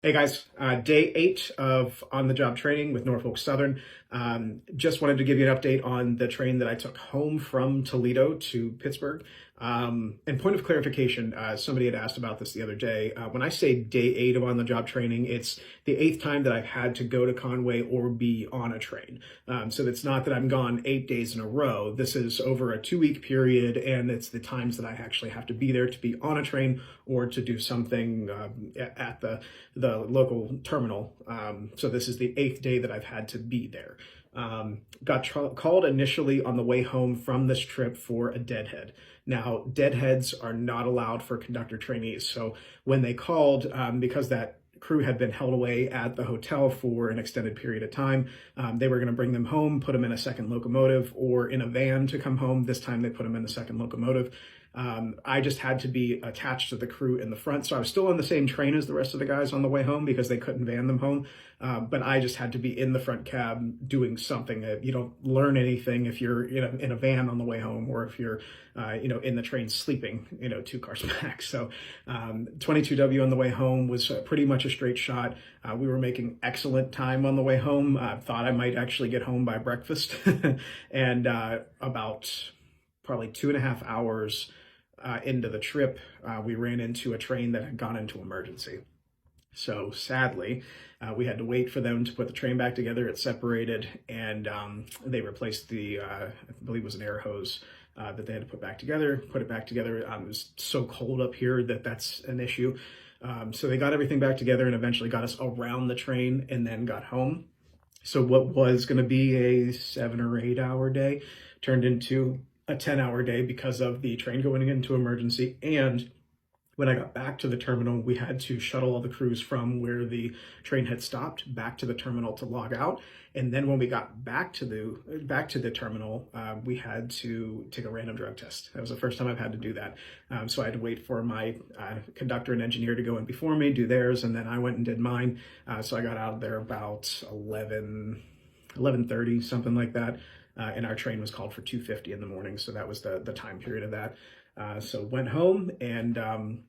Hey guys, day 8 of on-the-job training with Norfolk Southern. Just wanted to give you an update on the train that I took home from Toledo to Pittsburgh. And point of clarification, somebody had asked about this the other day. When I say day 8 of on-the-job training, it's the 8th time that I've had to go to Conway or be on a train. So it's not that I'm gone 8 days in a row. This is over a 2-week period, and it's the times that I actually have to be there to be on a train or to do something at the local terminal. So this is the 8th day that I've had to be there. Got called initially on the way home from this trip for a deadhead. Now, deadheads are not allowed for conductor trainees. So when they called, because that crew had been held away at the hotel for an extended period of time, they were going to bring them home, put them in a second locomotive or in a van to come home. This time they put them in the second locomotive. I just had to be attached to the crew in the front. So I was still on the same train as the rest of the guys on the way home because they couldn't van them home. But I just had to be in the front cab doing something. You don't learn anything if you're in a van on the way home, or if you're in the train sleeping 2 cars back. So 22W on the way home was pretty much a straight shot. We were making excellent time on the way home. I thought I might actually get home by breakfast. And about probably 2.5 hours into the trip, we ran into a train that had gone into emergency. So sadly, we had to wait for them to put the train back together. It separated, and they replaced the, I believe it was an air hose that they had to put back together, put it back together. It was so cold up here that that's an issue. So they got everything back together and eventually got us around the train and then got home. So what was going to be a 7 or 8 hour day turned into a 10-hour day because of the train going into emergency. And when I got back to the terminal, we had to shuttle all the crews from where the train had stopped back to the terminal to log out. And then when we got back to the terminal, we had to take a random drug test. That was the first time I've had to do that. So I had to wait for my conductor and engineer to go in before me, do theirs, and then I went and did mine. So I got out of there about 11:30, something like that. And our train was called for 2:50 in the morning. So that was the time period of that. So went home and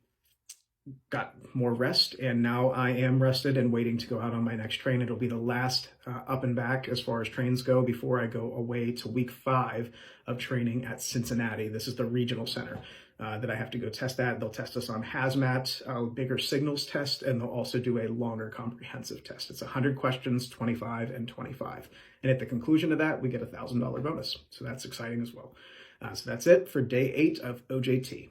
got more rest. And now I am rested and waiting to go out on my next train. It'll be the last up and back as far as trains go before I go away to week 5 of training at Cincinnati. This is the regional center that I have to go test at. They'll test us on hazmat, a bigger signals test, and they'll also do a longer comprehensive test. It's 100 questions, 25 and 25. And at the conclusion of that, we get a $1,000 bonus. So that's exciting as well. So that's it for day 8 of OJT.